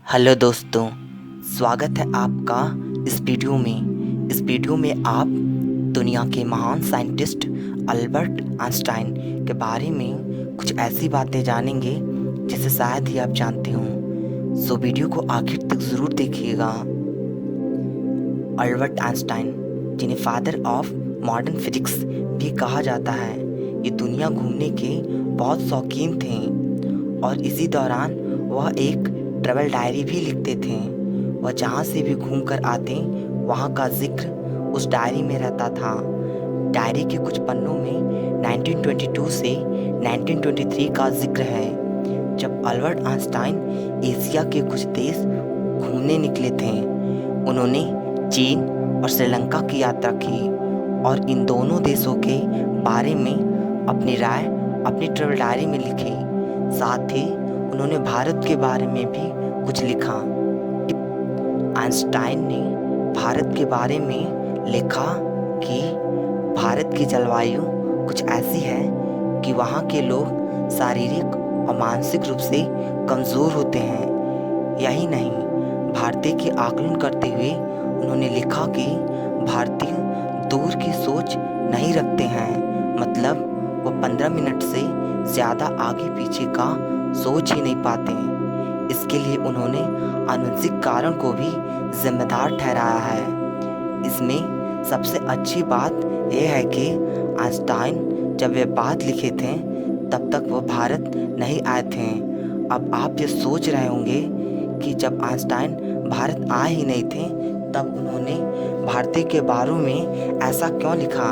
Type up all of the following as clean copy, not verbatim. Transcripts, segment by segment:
Hello दोस्तों, स्वागत है आपका इस वीडियो में आप दुनिया के महान साइंटिस्ट अल्बर्ट आइंस्टाइन के बारे में कुछ ऐसी बातें जानेंगे जिसे शायद ही आप जानते हों। सो वीडियो को आखिर तक ज़रूर देखिएगा। अल्बर्ट आइंस्टाइन, जिन्हें फादर ऑफ मॉडर्न फिजिक्स भी कहा जाता है, ये दुनिया घूमने के बहुत शौकीन थे और इसी दौरान वह एक ट्रैवल डायरी भी लिखते थे। वह जहाँ से भी घूम कर आते वहाँ का जिक्र उस डायरी में रहता था। डायरी के कुछ पन्नों में 1922 से 1923 का जिक्र है, जब अल्बर्ट आइंस्टाइन एशिया के कुछ देश घूमने निकले थे। उन्होंने चीन और श्रीलंका की यात्रा की और इन दोनों देशों के बारे में अपनी राय अपनी ट्रैवल डायरी में लिखी। साथ ही उन्होंने भारत के बारे में भी कुछ लिखा। आइंस्टाइन ने भारत के बारे में लिखा कि भारत की जलवायु कुछ ऐसी है कि वहाँ के लोग शारीरिक और मानसिक रूप से कमज़ोर होते हैं। यही नहीं, भारतीय की आकलन करते हुए उन्होंने लिखा कि भारतीय दूर की सोच नहीं रखते हैं, मतलब वो 15 मिनट से ज़्यादा आगे पीछे का सोच ही नहीं पाते। इसके लिए उन्होंने आनुवंशिक कारण को भी जिम्मेदार ठहराया है। इसमें सबसे अच्छी बात यह है कि आइंस्टाइन जब वे बात लिखे थे तब तक वो भारत नहीं आए थे। अब आप ये सोच रहे होंगे कि जब आइंस्टाइन भारत आए ही नहीं थे तब उन्होंने भारतीय के बारे में ऐसा क्यों लिखा।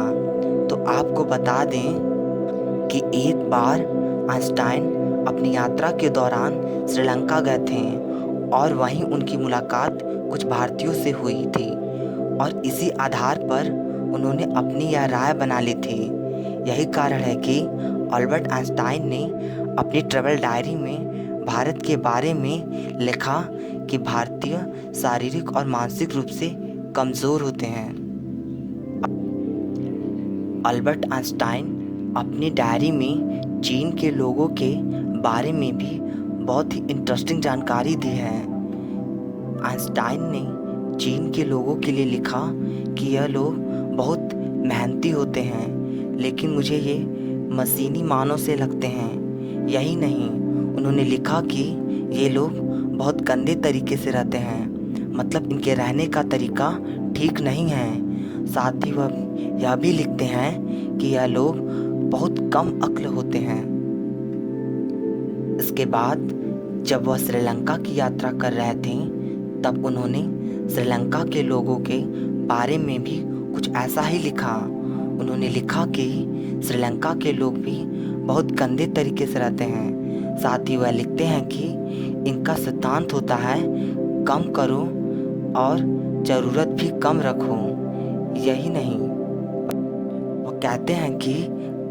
तो आपको बता दें कि एक बार आइंस्टाइन अपनी यात्रा के दौरान श्रीलंका गए थे और वहीं उनकी मुलाकात कुछ भारतीयों से हुई थी और इसी आधार पर उन्होंने अपनी यह राय बना ली थी। यही कारण है कि अल्बर्ट आइंस्टाइन ने अपनी ट्रैवल डायरी में भारत के बारे में लिखा कि भारतीय शारीरिक और मानसिक रूप से कमज़ोर होते हैं। अल्बर्ट आइंस्टाइन अपनी डायरी में चीन के लोगों के बारे में भी बहुत ही इंटरेस्टिंग जानकारी दी है। आइंस्टाइन ने चीन के लोगों के लिए लिखा कि यह लोग बहुत मेहनती होते हैं, लेकिन मुझे ये मशीनी मानव से लगते हैं। यही नहीं, उन्होंने लिखा कि ये लोग बहुत गंदे तरीके से रहते हैं, मतलब इनके रहने का तरीका ठीक नहीं है। साथ ही वह यह भी लिखते हैं कि यह लोग बहुत कम अक्ल होते हैं। इसके बाद जब वह श्रीलंका की यात्रा कर रहे थे तब उन्होंने श्रीलंका के लोगों के बारे में भी कुछ ऐसा ही लिखा। उन्होंने लिखा कि श्रीलंका के लोग भी बहुत गंदे तरीके से रहते हैं। साथ ही वह लिखते हैं कि इनका सिद्धांत होता है कम करो और ज़रूरत भी कम रखो। यही नहीं, वो कहते हैं कि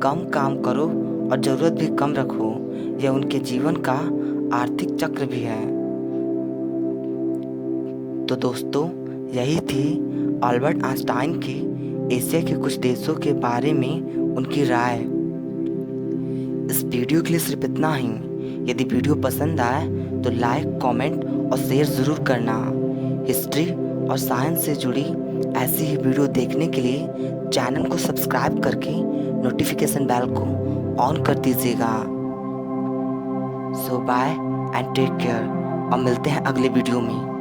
कम काम करो और ज़रूरत भी कम रखो। यह उनके जीवन का आर्थिक चक्र भी है। तो दोस्तों, यही थी अल्बर्ट आइंस्टाइन की एशिया के कुछ देशों के बारे में उनकी राय। इस वीडियो के लिए सिर्फ इतना ही। यदि वीडियो पसंद आए तो लाइक, कमेंट और शेयर ज़रूर करना। हिस्ट्री और साइंस से जुड़ी ऐसी ही वीडियो देखने के लिए चैनल को सब्सक्राइब करके नोटिफिकेशन बेल को ऑन कर दीजिएगा। सो बाय एंड टेक केयर और मिलते हैं अगले वीडियो में।